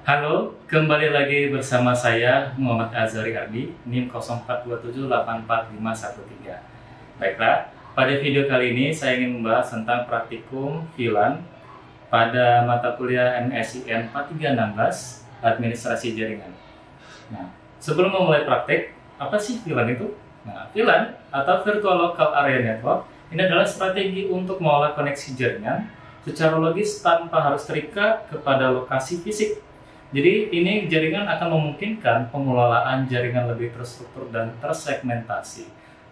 Halo, kembali lagi bersama saya Muhammad Azhari Ardi, NIM 0427845513. Baiklah, pada video kali ini saya ingin membahas tentang praktikum VLAN pada mata kuliah MSIN 4316 Administrasi Jaringan. Nah, sebelum memulai praktek, apa sih VLAN itu? Nah, VLAN atau Virtual Local Area Network ini adalah strategi untuk mengolah koneksi jaringan secara logis tanpa harus terikat kepada lokasi fisik. Jadi ini jaringan akan memungkinkan pengelolaan jaringan lebih terstruktur dan tersegmentasi.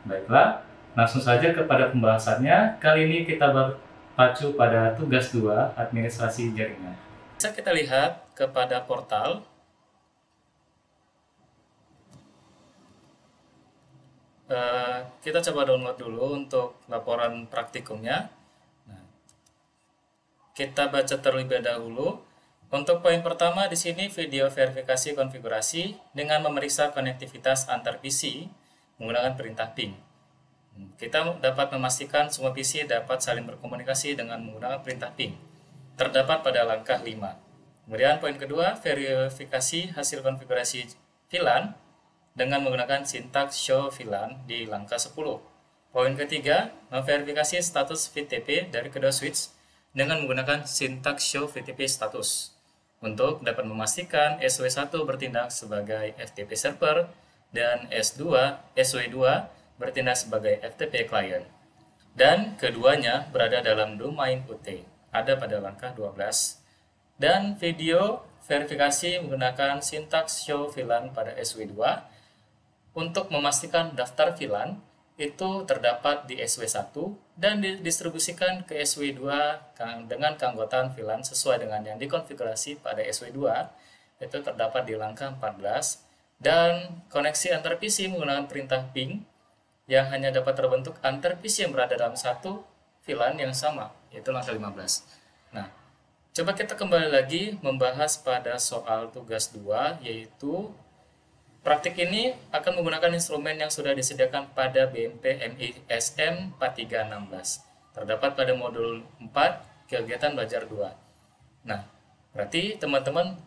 Baiklah, langsung saja kepada pembahasannya. Kali ini kita berpacu pada tugas 2 administrasi jaringan. Bisa kita lihat kepada portal. Kita coba download dulu untuk laporan praktikumnya. Nah, kita baca terlebih dahulu. Untuk poin pertama di sini video verifikasi konfigurasi dengan memeriksa konektivitas antar PC menggunakan perintah ping. Kita dapat memastikan semua PC dapat saling berkomunikasi dengan menggunakan perintah ping. Terdapat pada langkah 5. Kemudian poin kedua, verifikasi hasil konfigurasi VLAN dengan menggunakan sintaks show VLAN di langkah 10. Poin ketiga, memverifikasi status VTP dari kedua switch dengan menggunakan sintaks show VTP status untuk dapat memastikan SW1 bertindak sebagai FTP server dan SW2 bertindak sebagai FTP client. Dan keduanya berada dalam domain UT, ada pada langkah 12. Dan video verifikasi menggunakan sintaks show VLAN pada SW2 untuk memastikan daftar VLAN itu terdapat di SW1 dan didistribusikan ke SW2 dengan keanggotaan VLAN sesuai dengan yang dikonfigurasi pada SW2 itu terdapat di langkah 14, dan koneksi antar PC menggunakan perintah ping yang hanya dapat terbentuk antar PC yang berada dalam satu VLAN yang sama, yaitu langkah 15. Nah, coba kita kembali lagi membahas pada soal tugas 2, yaitu praktik ini akan menggunakan instrumen yang sudah disediakan pada BMP MISM 4316. Terdapat pada modul 4, kegiatan belajar 2. Nah, berarti teman-teman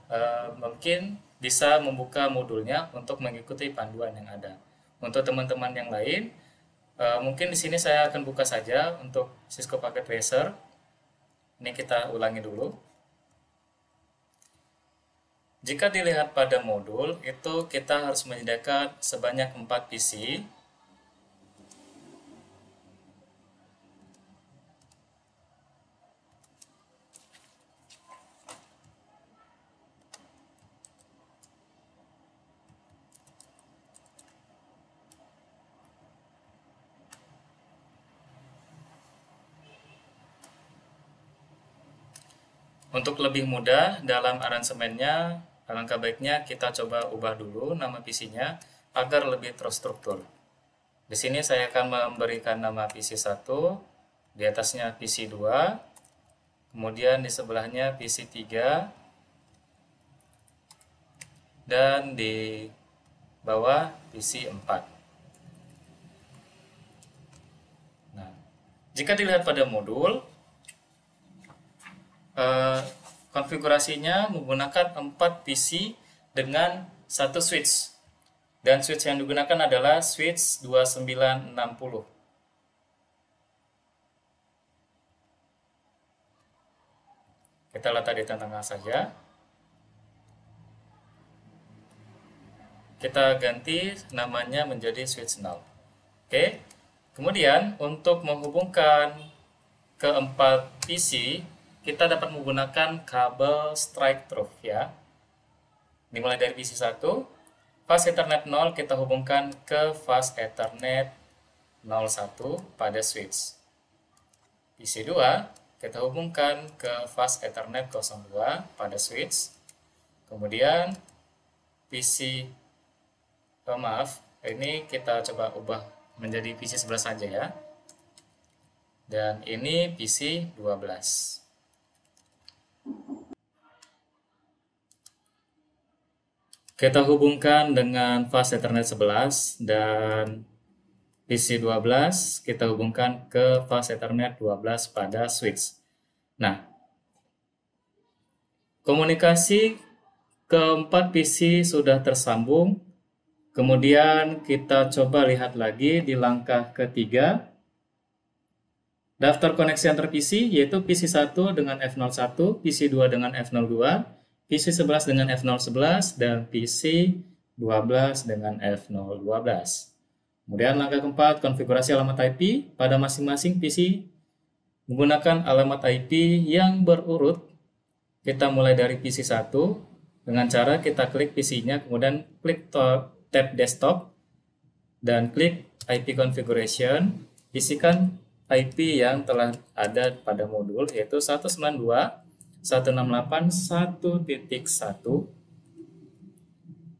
mungkin bisa membuka modulnya untuk mengikuti panduan yang ada. Untuk teman-teman yang lain, mungkin di sini saya akan buka saja untuk Cisco Packet Tracer. Ini kita ulangi dulu. Jika dilihat pada modul, itu kita harus menyediakan sebanyak 4 PC. Untuk lebih mudah dalam aransemennya, alangkah baiknya kita coba ubah dulu nama PC-nya agar lebih terstruktur. Di sini saya akan memberikan nama PC1, di atasnya PC2, kemudian di sebelahnya PC3, dan di bawah PC4. Nah, jika dilihat pada modul, konfigurasinya menggunakan 4 PC dengan satu switch, dan switch yang digunakan adalah switch 2960. Kita letak di tengah saja. Kita ganti namanya menjadi switch 0. Oke. Kemudian untuk menghubungkan keempat PC, kita dapat menggunakan kabel strike through ya. Dimulai dari PC1, fast Ethernet 0 kita hubungkan ke fast Ethernet 01 pada switch. PC2 kita hubungkan ke fast Ethernet 02 pada switch. Kemudian ini kita coba ubah menjadi PC 11 saja ya. Dan ini PC 12. Kita hubungkan dengan fast Ethernet 11 dan PC12 kita hubungkan ke fast Ethernet 12 pada switch. Nah, komunikasi keempat PC sudah tersambung. Kemudian kita coba lihat lagi di langkah ketiga. Daftar koneksi antar PC yaitu PC1 dengan F01, PC2 dengan F02, PC11 dengan F011, dan PC12 dengan F012. Kemudian langkah keempat, konfigurasi alamat IP pada masing-masing PC menggunakan alamat IP yang berurut. Kita mulai dari PC1 dengan cara kita klik PC-nya, kemudian klik tab desktop, dan klik IP configuration, isikan IP yang telah ada pada modul yaitu 192.168.1.1.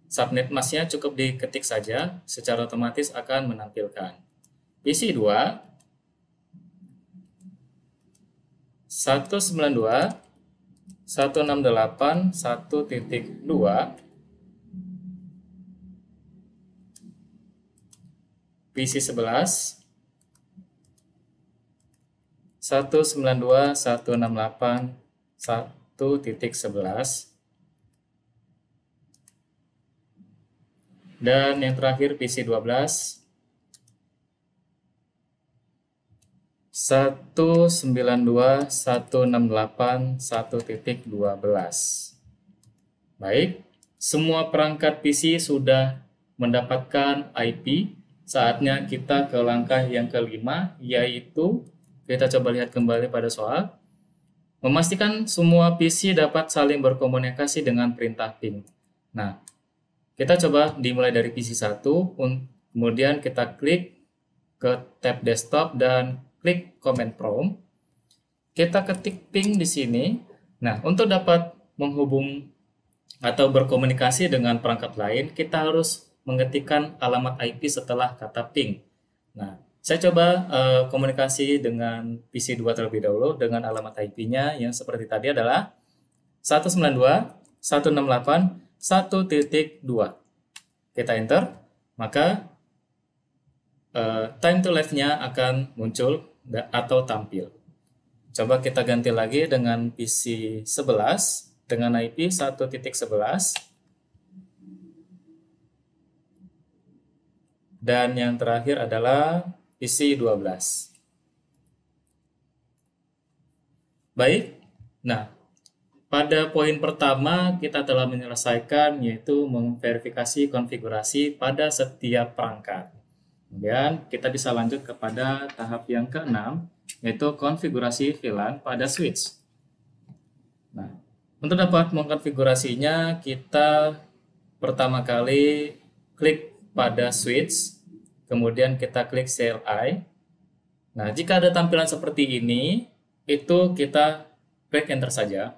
Subnet masknya cukup diketik saja, secara otomatis akan menampilkan. PC 2 192.168.1.2, PC 11 192.168.1.11, dan yang terakhir PC 12 192.168.1.12. Baik, semua perangkat PC sudah mendapatkan IP. Saatnya kita ke langkah yang kelima, yaitu kita coba lihat kembali pada soal. Memastikan semua PC dapat saling berkomunikasi dengan perintah ping. Nah, kita coba dimulai dari PC 1, kemudian kita klik ke tab desktop dan klik command prompt. Kita ketik ping di sini. Nah, untuk dapat menghubung atau berkomunikasi dengan perangkat lain, kita harus mengetikkan alamat IP setelah kata ping. Nah, saya coba komunikasi dengan PC 2 terlebih dahulu dengan alamat IP-nya yang seperti tadi adalah 192.168.1.2. Kita enter, maka time to live-nya akan muncul atau tampil. Coba kita ganti lagi dengan PC 11 dengan IP 1.11. Dan yang terakhir adalah PC 12. Baik, nah pada poin pertama kita telah menyelesaikan yaitu memverifikasi konfigurasi pada setiap perangkat. Kemudian kita bisa lanjut kepada tahap yang keenam, yaitu konfigurasi VLAN pada switch. Nah, untuk dapat mengkonfigurasinya, kita pertama kali klik pada switch, kemudian kita klik CLI. Nah, jika ada tampilan seperti ini, itu kita klik enter saja.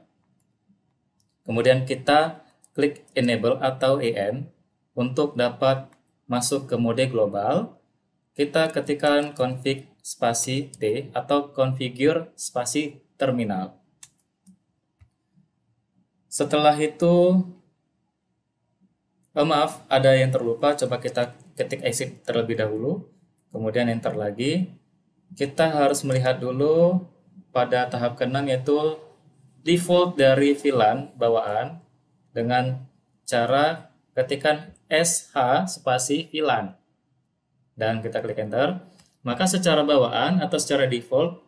Kemudian kita klik enable atau EN untuk dapat masuk ke mode global. Kita ketikkan config spasi T atau configure spasi terminal. Setelah itu, maaf, ada yang terlupa. Coba kita ketik exit terlebih dahulu, kemudian enter lagi. Kita harus melihat dulu pada tahap ke-6 yaitu default dari VLAN bawaan dengan cara ketikkan SH spasi VLAN. Dan kita klik enter, maka secara bawaan atau secara default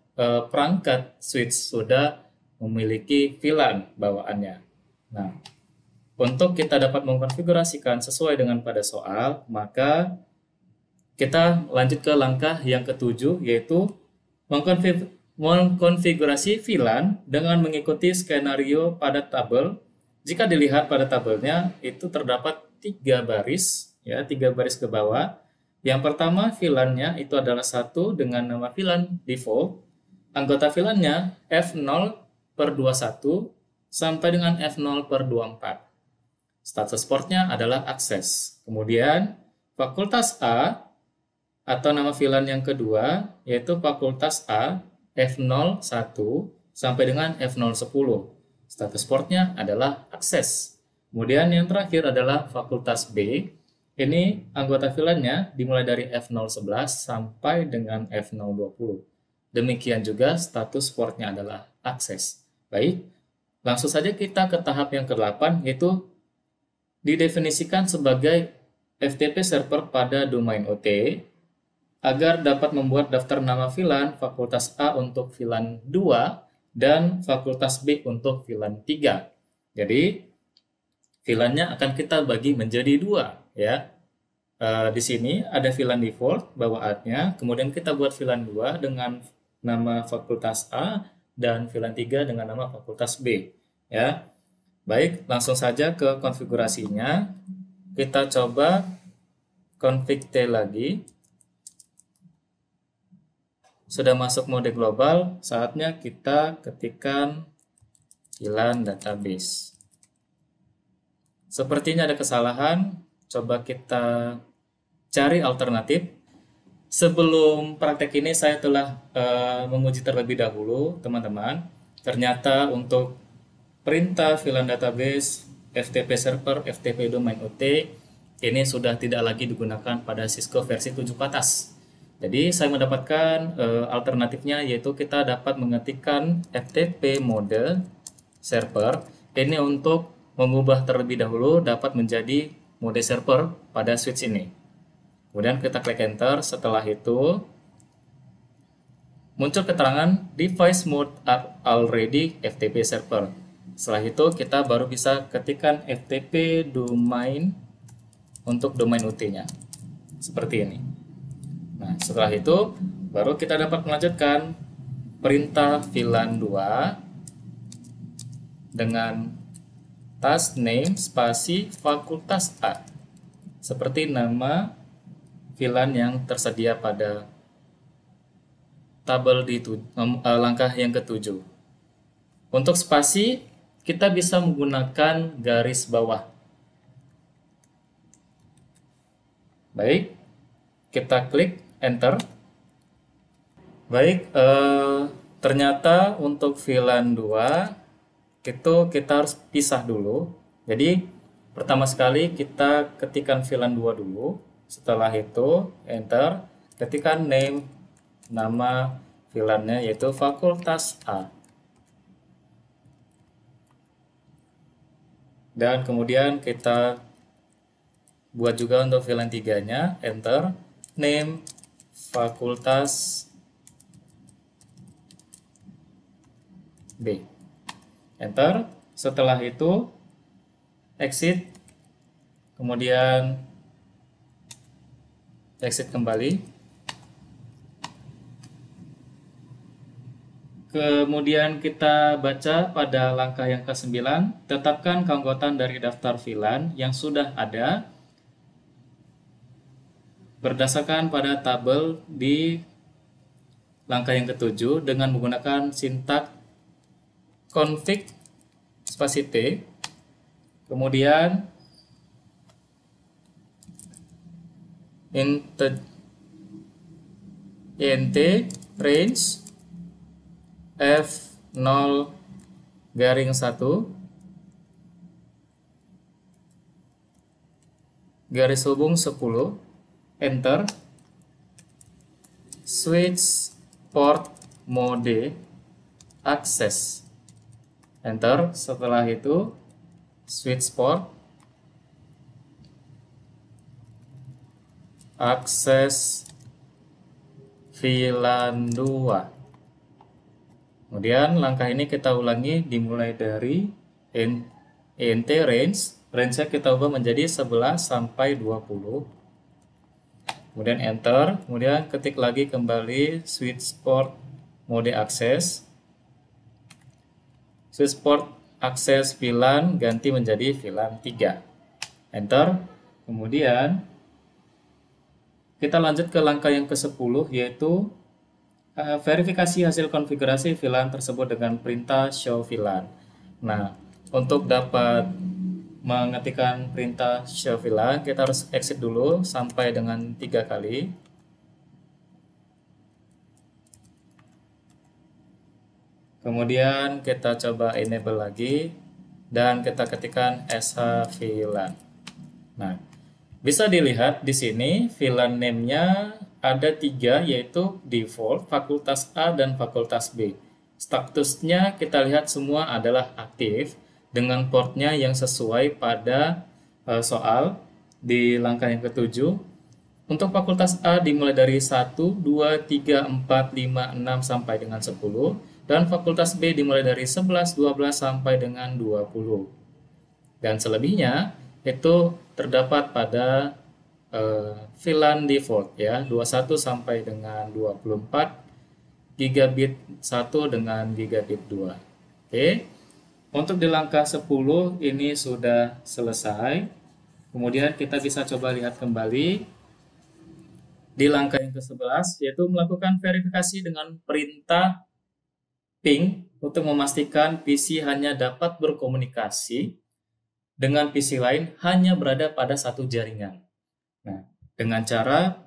perangkat switch sudah memiliki VLAN bawaannya. Nah, untuk kita dapat mengkonfigurasikan sesuai dengan pada soal, maka kita lanjut ke langkah yang ketujuh, yaitu mengkonfigurasi VLAN dengan mengikuti skenario pada tabel. Jika dilihat pada tabelnya, itu terdapat 3 baris, ya, 3 baris ke bawah. Yang pertama, VLAN-nya itu adalah 1 dengan nama VLAN default. Anggota VLAN-nya F0/21 sampai dengan F0/24. Status portnya adalah akses. Kemudian, fakultas A atau nama VLAN yang kedua, yaitu fakultas A F01 sampai dengan F010. Status portnya adalah akses. Kemudian yang terakhir adalah fakultas B. Ini anggota VLAN-nya dimulai dari F011 sampai dengan F020. Demikian juga status portnya adalah akses. Baik, langsung saja kita ke tahap yang ke-8, yaitu didefinisikan sebagai FTP server pada domain OT agar dapat membuat daftar nama VLAN Fakultas A untuk VLAN 2 dan Fakultas B untuk VLAN 3. Jadi VLAN-nya akan kita bagi menjadi dua, ya. Di sini ada VLAN default bawaannya, kemudian kita buat VLAN 2 dengan nama Fakultas A dan VLAN 3 dengan nama Fakultas B, ya. Baik, langsung saja ke konfigurasinya. Kita coba config T lagi. Sudah masuk mode global, saatnya kita ketikkan VLAN database. Sepertinya ada kesalahan, coba kita cari alternatif. Sebelum praktek ini saya telah menguji terlebih dahulu, teman-teman. Ternyata untuk perintah VLAN database, FTP server, FTP domain OT, ini sudah tidak lagi digunakan pada Cisco versi 7 ke atas. Jadi saya mendapatkan alternatifnya, yaitu kita dapat mengetikkan FTP mode server. Ini untuk mengubah terlebih dahulu dapat menjadi mode server pada switch ini. Kemudian kita klik enter. Setelah itu muncul keterangan device mode are already FTP server. Setelah itu kita baru bisa ketikkan FTP domain untuk domain OT-nya. Seperti ini. Nah, setelah itu baru kita dapat melanjutkan perintah VLAN 2 dengan task name spasi fakultas A seperti nama VLAN yang tersedia pada tabel di langkah yang ketujuh. Untuk spasi kita bisa menggunakan garis bawah. Baik, kita klik enter. Baik, ternyata untuk VLAN 2 itu kita harus pisah dulu. Jadi pertama sekali kita ketikkan VLAN 2 dulu. Setelah itu enter, ketikkan name, nama VLAN-nya yaitu Fakultas A. Dan kemudian kita buat juga untuk VLAN 3-nya, enter, name Fakultas B. Enter. Setelah itu exit, kemudian exit kembali. Kemudian kita baca pada langkah yang ke-9, tetapkan keanggotaan dari daftar VLAN yang sudah ada berdasarkan pada tabel di langkah yang ke-7 dengan menggunakan sintak config spasi T, kemudian int range F0 garing 1 garis hubung 10, enter, switch port mode access, enter. Setelah itu switch port akses VLAN 2. Kemudian langkah ini kita ulangi dimulai dari int range-nya kita ubah menjadi 11 sampai 20. Kemudian enter, kemudian ketik lagi kembali switch port mode access. Switch port akses VLAN ganti menjadi VLAN 3. Enter. Kemudian kita lanjut ke langkah yang ke-10, yaitu verifikasi hasil konfigurasi VLAN tersebut dengan perintah show VLAN. Nah, untuk dapat mengetikkan perintah show VLAN, kita harus exit dulu sampai dengan 3 kali. Kemudian kita coba enable lagi dan kita ketikkan sh VLAN. Nah, bisa dilihat di sini VLAN name-nya ada 3, yaitu default, fakultas A, dan fakultas B. Statusnya kita lihat semua adalah aktif dengan portnya yang sesuai pada soal di langkah yang ketujuh. Untuk fakultas A dimulai dari 1, 2, 3, 4, 5, 6 sampai dengan 10, dan fakultas B dimulai dari 11, 12 sampai dengan 20. Dan selebihnya itu terdapat pada VLAN default ya, 21 sampai dengan 24, gigabit 1 dengan gigabit 2. Oke. Untuk di langkah 10 ini sudah selesai. Kemudian kita bisa coba lihat kembali di langkah yang ke-11, yaitu melakukan verifikasi dengan perintah ping untuk memastikan PC hanya dapat berkomunikasi dengan PC lain hanya berada pada satu jaringan. Nah, dengan cara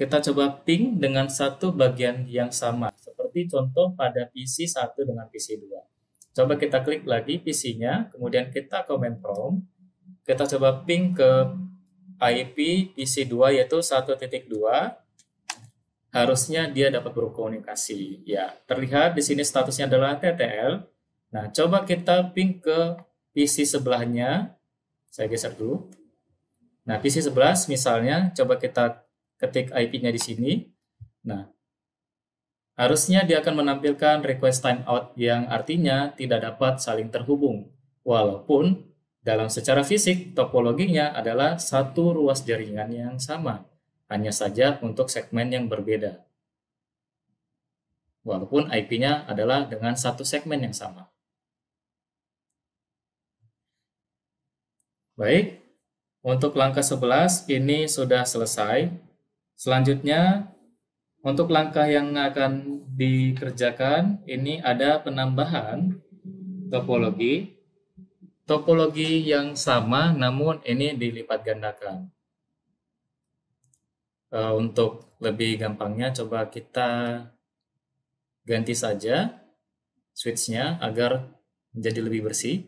kita coba ping dengan satu bagian yang sama, seperti contoh pada PC 1 dengan PC 2. Coba kita klik lagi PC-nya, kemudian kita command prompt, kita coba ping ke IP PC 2 yaitu 1.2, harusnya dia dapat berkomunikasi. Ya, terlihat di sini statusnya adalah TTL. Nah, coba kita ping ke PC sebelahnya. Saya geser dulu. Nah, PC 11 misalnya, coba kita ketik IP-nya di sini. Nah, harusnya dia akan menampilkan request timeout yang artinya tidak dapat saling terhubung. Walaupun dalam secara fisik topologinya adalah satu ruas jaringan yang sama, hanya saja untuk segmen yang berbeda. Walaupun IP-nya adalah dengan satu segmen yang sama. Baik, untuk langkah 11 ini sudah selesai. Selanjutnya, untuk langkah yang akan dikerjakan, ini ada penambahan topologi. Topologi yang sama, namun ini dilipat gandakan. Untuk lebih gampangnya, coba kita ganti saja switch-nya agar menjadi lebih bersih.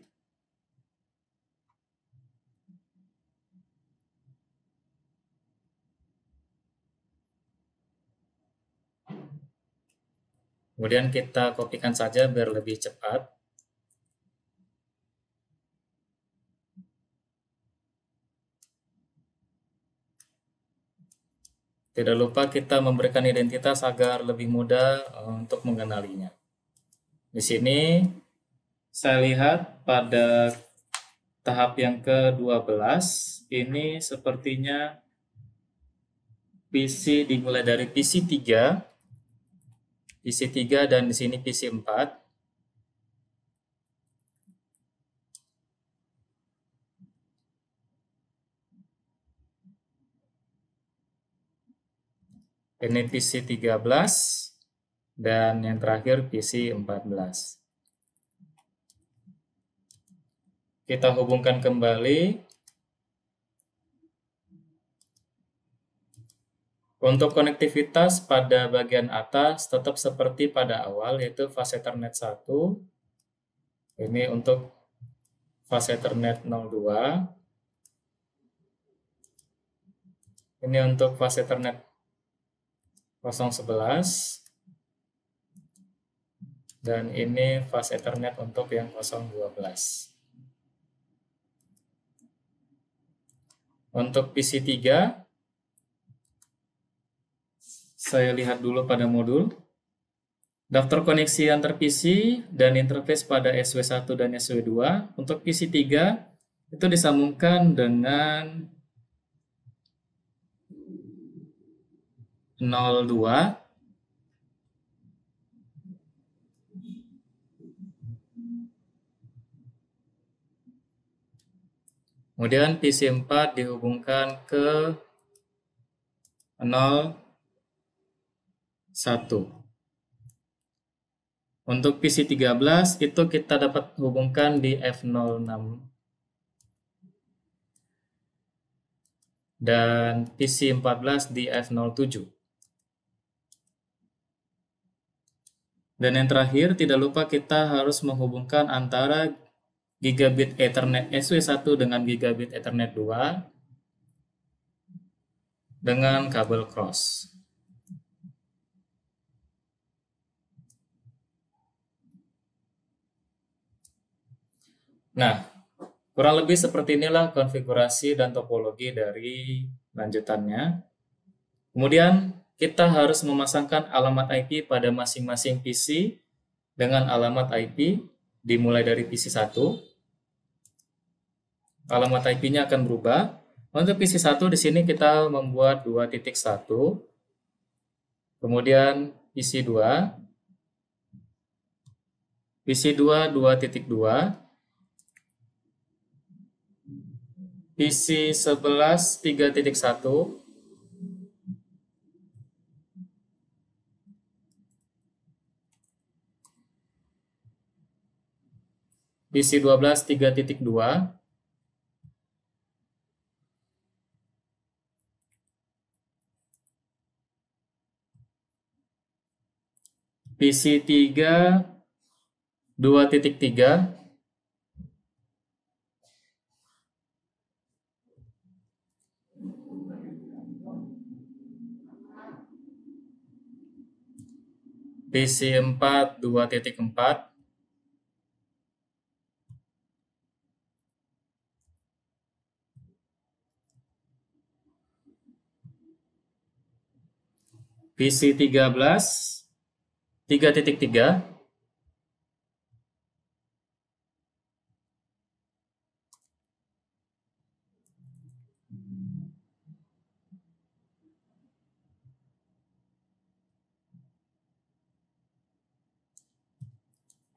Kemudian kita kopikan saja biar lebih cepat. Tidak lupa kita memberikan identitas agar lebih mudah untuk mengenalinya. Di sini saya lihat pada tahap yang ke-12 ini sepertinya PC dimulai dari PC 3 dan di sini PC 4. Ini PC 13 dan yang terakhir PC 14. Kita hubungkan kembali. Untuk konektivitas pada bagian atas tetap seperti pada awal, yaitu fase Ethernet 1. Ini untuk fase Ethernet 02. Ini untuk fase Ethernet 011. Dan ini fase Ethernet untuk yang 012. Untuk PC 3, saya lihat dulu pada modul. Daftar koneksi antar PC dan interface pada SW1 dan SW2. Untuk PC 3 itu disambungkan dengan 02. Kemudian PC 4 dihubungkan ke 01. Untuk PC 13 itu kita dapat hubungkan di F06. Dan PC 14 di F07. Dan yang terakhir, tidak lupa kita harus menghubungkan antara gigabit Ethernet SW1 dengan gigabit Ethernet 2 dengan kabel cross. Nah, Kurang lebih seperti inilah konfigurasi dan topologi dari lanjutannya. Kemudian kita harus memasangkan alamat IP pada masing-masing PC dengan alamat IP dimulai dari PC 1. Alamat IP-nya akan berubah. Untuk PC 1 di sini kita membuat 2.1, kemudian PC 2, PC 2 2.2, PC 11 3.1, PC 12 3.2, PC 3 2.3, PC 4 2.4, PC 13 3.3,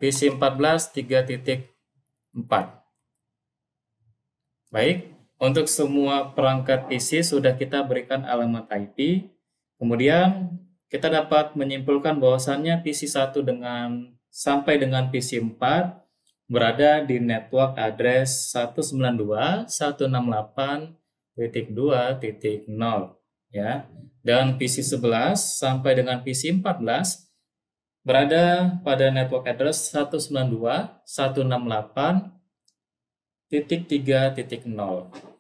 PC 14 3.4. Baik, untuk semua perangkat PC sudah kita berikan alamat IP. Kemudian kita dapat menyimpulkan bahwasannya PC 1 sampai dengan PC 4 berada di network address 192.168.2.0 ya. Dan PC 11 sampai dengan PC 14 berada pada network address 192.168.3.0.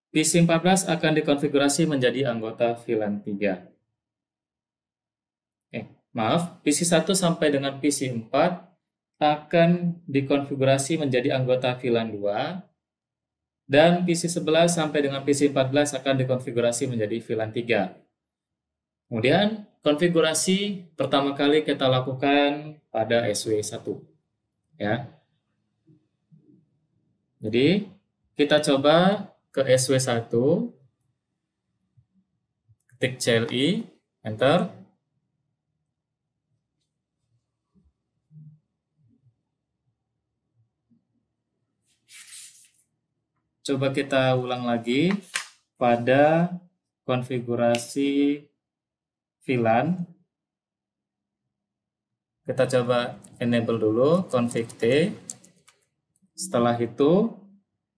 PC 14 akan dikonfigurasi menjadi anggota VLAN 3. PC 1 sampai dengan PC 4 akan dikonfigurasi menjadi anggota VLAN 2, dan PC 11 sampai dengan PC 14 akan dikonfigurasi menjadi VLAN 3. Kemudian konfigurasi pertama kali kita lakukan pada SW1 ya. Jadi kita coba ke SW1, ketik CLI, enter. Coba kita ulang lagi pada konfigurasi VLAN. Kita coba enable dulu config T. Setelah itu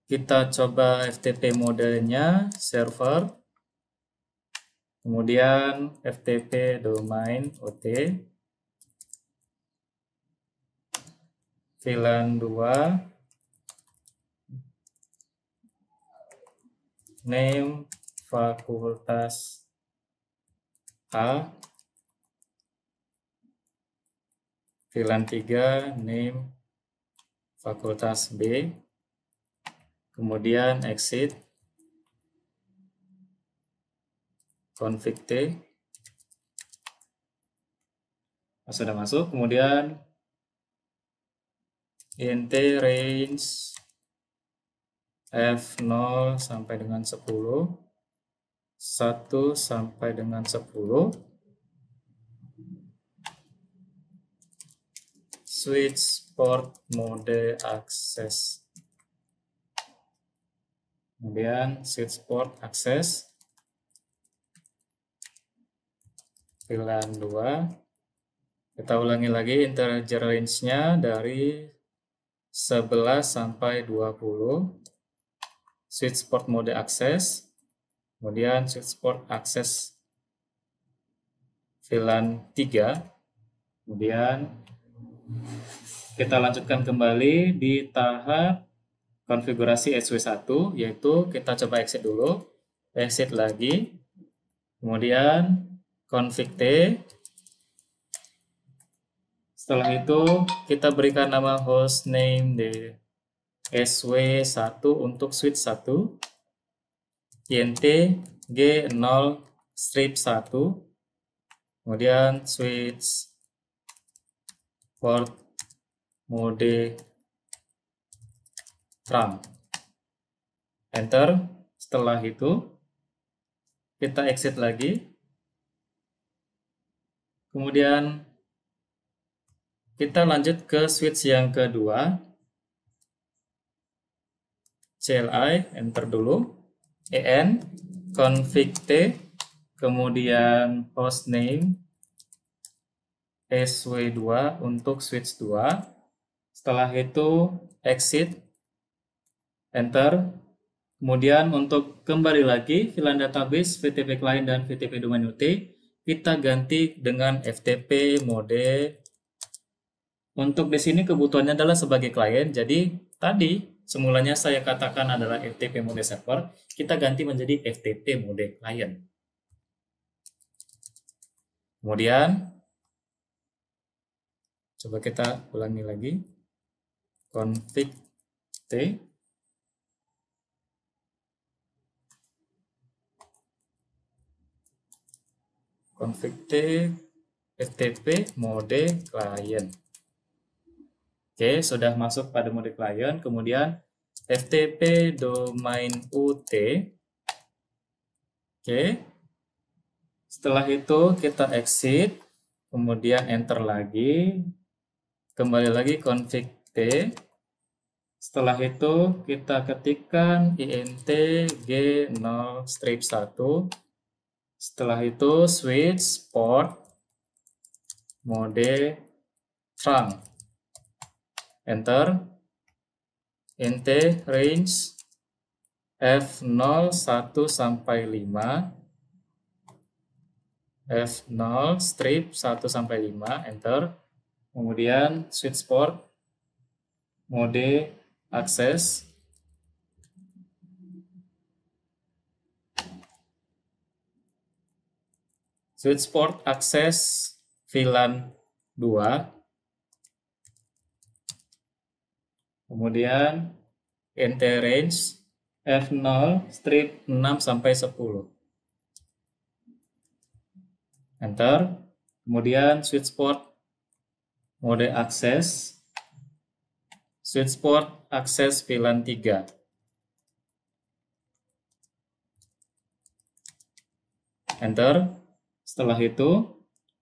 kita coba FTP modenya server, kemudian FTP domain OT, VLAN 2, name fakultas A, VLAN 3, name fakultas B, kemudian exit, config T. Sudah masuk, kemudian int range F0 sampai dengan 10, 1 sampai dengan 10, switch port mode access, kemudian switch port access, VLAN 2. Kita ulangi lagi integer range-nya dari 11 sampai 20, switch port mode access, kemudian switch port access VLAN 3. Kemudian kita lanjutkan kembali di tahap konfigurasi SW1, yaitu kita coba exit dulu, exit lagi, kemudian config T. Setelah itu kita berikan nama hostname di SW1 untuk switch 1, INT G0 strip 1, kemudian switch port mode trunk. Enter. Setelah itu kita exit lagi. Kemudian kita lanjut ke switch yang kedua. CLI, enter dulu. EN, config T, kemudian hostname SW2 untuk switch 2. Setelah itu exit, enter. Kemudian untuk kembali lagi VLAN database, VTP client dan VTP domain UT, kita ganti dengan FTP mode. Untuk di sini kebutuhannya adalah sebagai klien. Jadi tadi semulanya saya katakan adalah FTP mode server, kita ganti menjadi FTP mode client. Kemudian coba kita ulangi lagi. Config T, config T, FTP mode client. Oke, sudah masuk pada mode client. Kemudian FTP domain UT. Oke. Setelah itu kita exit, kemudian enter lagi. Kembali lagi config T. Setelah itu kita ketikkan int g0 strip 1. Setelah itu switch port mode trunk. Enter. Int range F0 1 sampai 5. F0 strip 1 sampai 5. Enter. Kemudian switch port mode access. Switch port access VLAN 2. Kemudian int range F0 strip 6 sampai 10. Enter. Kemudian switch port mode access. Switch port access VLAN 3. Enter. Setelah itu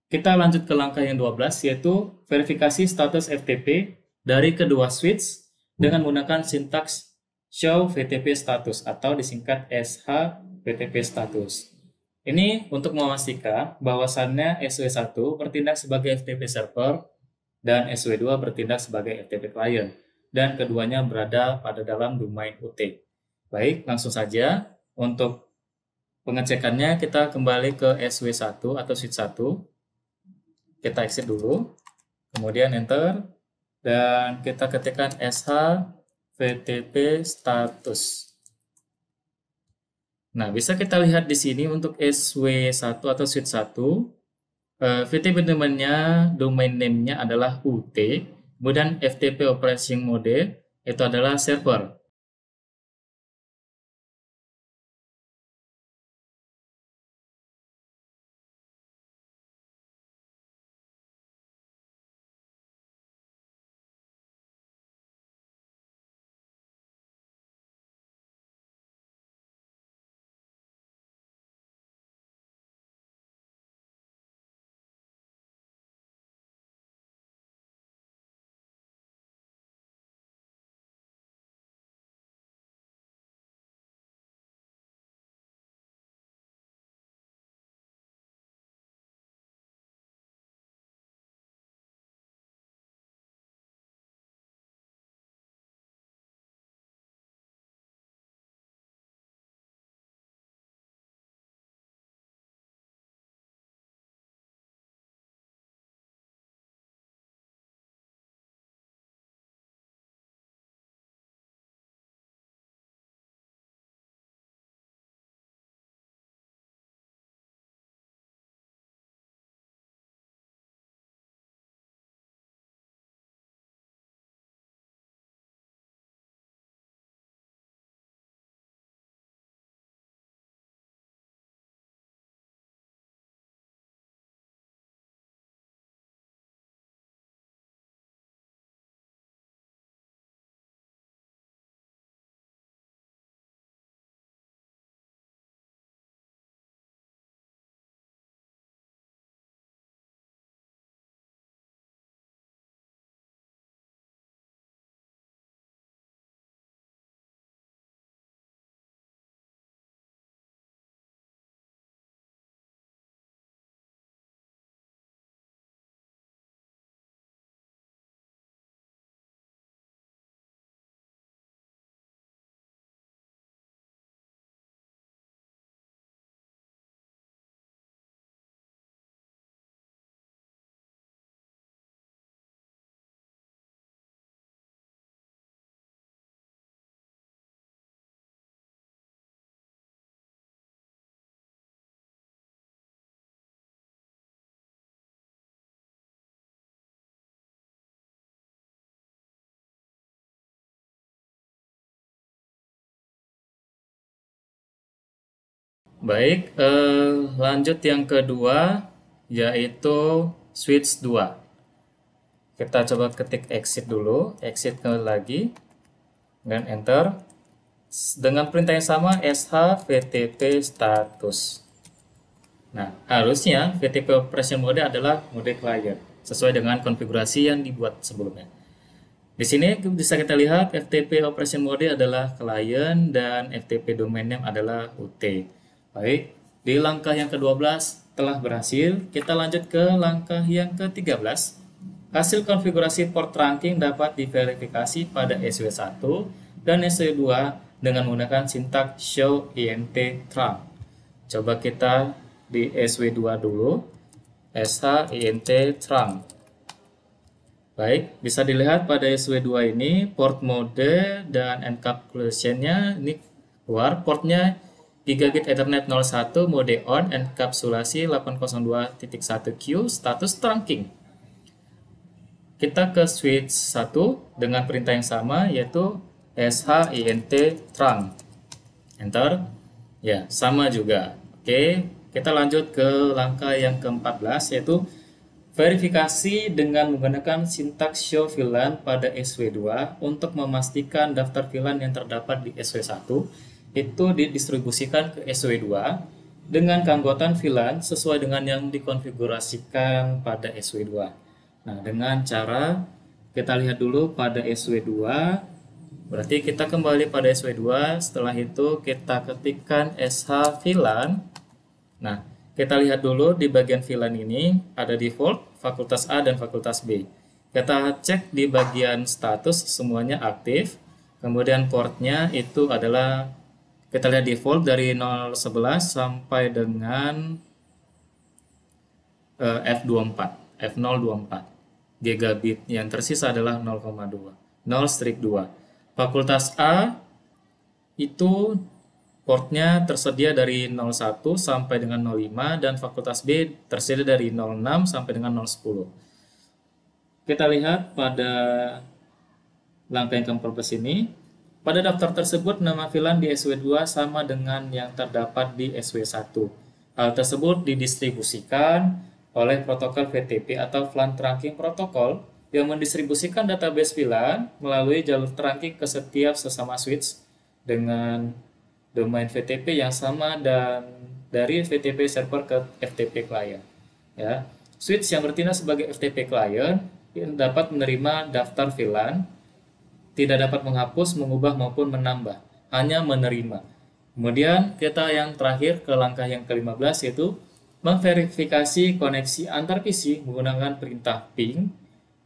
kita lanjut ke langkah yang 12, yaitu verifikasi status FTP dari kedua switch dengan menggunakan sintaks show VTP status atau disingkat SH VTP status. Ini untuk memastikan bahwasannya SW1 bertindak sebagai FTP server dan SW2 bertindak sebagai FTP client, dan keduanya berada pada dalam domain UT. Baik, langsung saja untuk pengecekannya kita kembali ke SW1 atau switch 1. Kita exit dulu, kemudian enter, dan kita ketikkan SH VTP status. Nah, bisa kita lihat di sini untuk SW1 atau switch 1, VTP domainnya, domain name-nya adalah UT, kemudian FTP operation mode itu adalah server. Baik, lanjut yang kedua yaitu switch 2. Kita coba ketik exit dulu, exit ke lagi, dan enter. Dengan perintah yang sama, sh vtp status. Nah, harusnya VTP operation mode adalah mode client, sesuai dengan konfigurasi yang dibuat sebelumnya. Di sini bisa kita lihat FTP operation mode adalah client dan FTP domain name adalah UT. Baik, di langkah yang ke-12 telah berhasil. Kita lanjut ke langkah yang ke-13. Hasil konfigurasi port trunking dapat diverifikasi pada SW1 dan SW2 dengan menggunakan sintak show int trunk. Coba kita di SW2 dulu, sh int trunk. Baik, bisa dilihat pada SW2 ini port mode dan encapsulation-nya ini keluar. Portnya Gigabit Ethernet 01 mode on, enkapsulasi 802.1Q, status trunking. Kita ke switch 1 dengan perintah yang sama yaitu shint trunk. Enter. Ya, sama juga. Oke, kita lanjut ke langkah yang ke-14 yaitu verifikasi dengan menggunakan sintaks show VLAN pada SW2 untuk memastikan daftar VLAN yang terdapat di SW1 itu didistribusikan ke SW2 dengan keanggotaan VLAN sesuai dengan yang dikonfigurasikan pada SW2. Nah, dengan cara kita lihat dulu pada SW2, berarti kita kembali pada SW2, setelah itu kita ketikkan sh VLAN. Nah, kita lihat dulu di bagian VLAN ini ada default, fakultas A dan fakultas B. Kita cek di bagian status semuanya aktif. Kemudian portnya itu adalah kita lihat default dari 011 sampai dengan F24, F024. Gigabit yang tersisa adalah 0,2, 0/2. Fakultas A itu portnya tersedia dari 01 sampai dengan 05 dan fakultas B tersedia dari 06 sampai dengan 010. Kita lihat pada langkah yang ke-14 ini, pada daftar tersebut nama VLAN di SW2 sama dengan yang terdapat di SW1. Hal tersebut didistribusikan oleh protokol VTP atau VLAN Trunking Protocol yang mendistribusikan database VLAN melalui jalur trunking ke setiap sesama switch dengan domain VTP yang sama dan dari VTP server ke FTP client. Ya, switch yang bertindak sebagai FTP client dapat menerima daftar VLAN, tidak dapat menghapus, mengubah maupun menambah, hanya menerima. Kemudian kita yang terakhir ke langkah yang ke-15 yaitu memverifikasi koneksi antar PC menggunakan perintah ping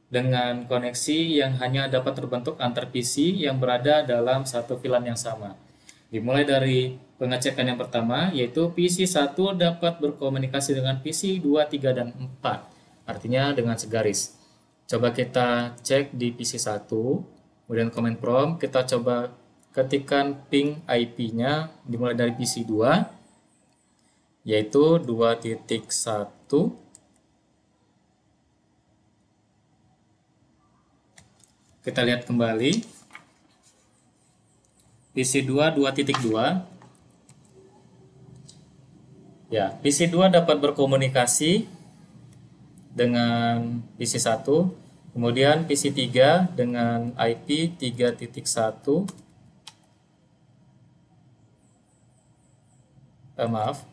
dengan koneksi yang hanya dapat terbentuk antar PC yang berada dalam satu VLAN yang sama. Dimulai dari pengecekan yang pertama, yaitu PC 1 dapat berkomunikasi dengan PC 2, 3, dan 4. Artinya dengan segaris. Coba kita cek di PC 1, kemudian command prompt, kita coba ketikkan ping IP-nya dimulai dari PC 2, yaitu 2.1. Kita lihat kembali. PC 2 2.2. Ya, PC 2 dapat berkomunikasi dengan PC 1, kemudian PC 3 dengan IP 3.1. Maaf.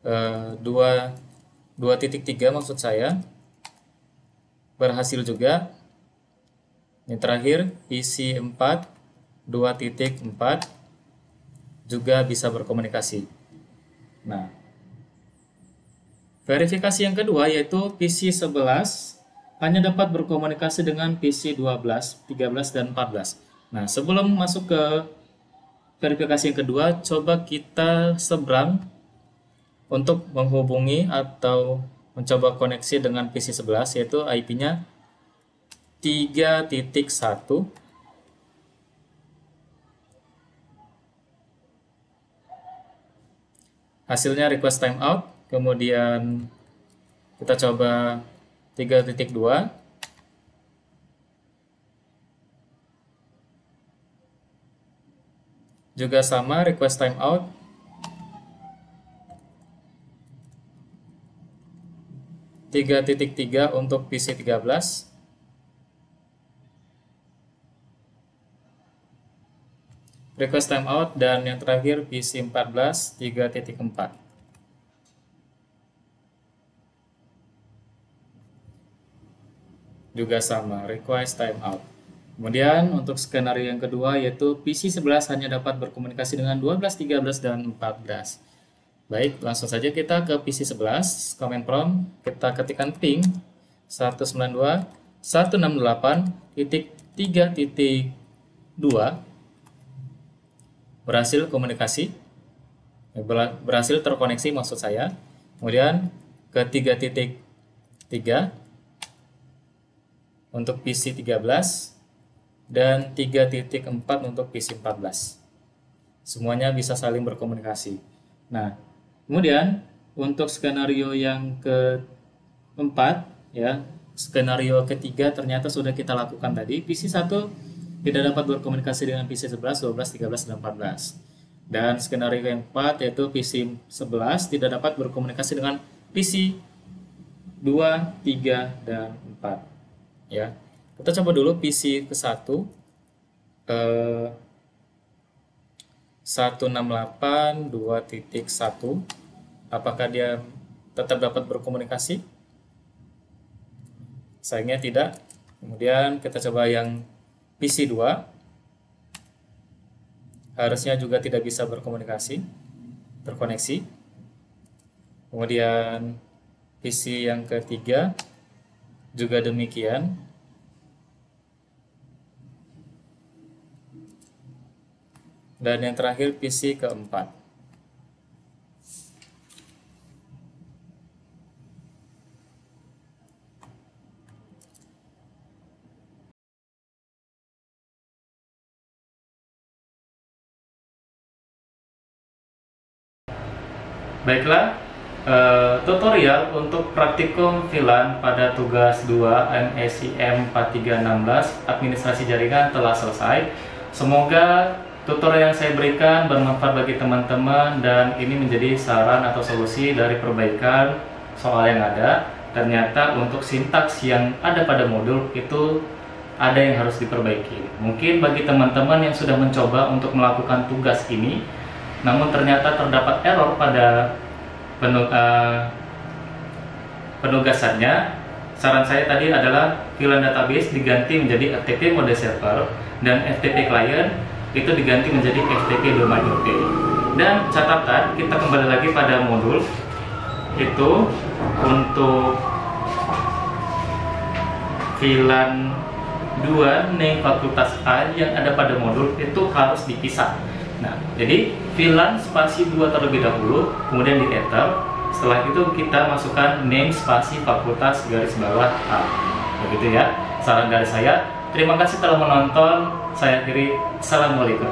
2.3 maksud saya. Berhasil juga. Yang terakhir PC 4 2.4 juga bisa berkomunikasi. Nah, verifikasi yang kedua yaitu PC 11 hanya dapat berkomunikasi dengan PC 12, 13, dan 14. Nah, sebelum masuk ke verifikasi yang kedua, coba kita seberang untuk menghubungi atau mencoba koneksi dengan PC 11 yaitu IP-nya 3.1. Hasilnya request timeout, kemudian kita coba 3.2. Juga sama request timeout. 3.3 untuk PC 13. Request timeout, dan yang terakhir PC 14 3.4. Juga sama, request timeout. Kemudian untuk skenario yang kedua yaitu PC 11 hanya dapat berkomunikasi dengan 12, 13, dan 14. Baik, langsung saja kita ke PC 11, command prompt, kita ketikkan ping 192.168.3.2, berhasil komunikasi, berhasil terkoneksi maksud saya. Kemudian ke 3.3 untuk PC 13 dan 3.4 untuk PC 14. Semuanya bisa saling berkomunikasi. Nah, kemudian untuk skenario yang keempat, ya, skenario ketiga ternyata sudah kita lakukan tadi. PC 1 tidak dapat berkomunikasi dengan PC 11, 12, 13, dan 14. Dan skenario yang keempat yaitu PC 11 tidak dapat berkomunikasi dengan PC 2, 3, dan 4. Ya. Kita coba dulu PC ke 1 168.2.1, apakah dia tetap dapat berkomunikasi? Sayangnya tidak. Kemudian kita coba yang PC 2, harusnya juga tidak bisa berkomunikasi, terkoneksi. Kemudian PC yang ketiga juga demikian. Dan yang terakhir PC keempat. Baiklah, tutorial untuk praktikum VLAN pada tugas 2 MECM 4316 administrasi jaringan telah selesai. Semoga tutorial yang saya berikan bermanfaat bagi teman-teman dan ini menjadi saran atau solusi dari perbaikan soal yang ada. Ternyata untuk sintaks yang ada pada modul itu ada yang harus diperbaiki. Mungkin bagi teman-teman yang sudah mencoba untuk melakukan tugas ini, namun ternyata terdapat error pada penugasannya, saran saya tadi adalah VLAN database diganti menjadi FTP mode server dan FTP client itu diganti menjadi FTP domain IP. Dan catatan, kita kembali lagi pada modul itu untuk VLAN 2 name fakultas A yang ada pada modul itu harus dipisah. Nah, jadi VLAN spasi 2 terlebih dahulu, kemudian di enter. Setelah itu kita masukkan name spasi fakultas garis bawah A. Begitu ya, saran dari saya. Terima kasih telah menonton. Saya akhiri. Assalamualaikum.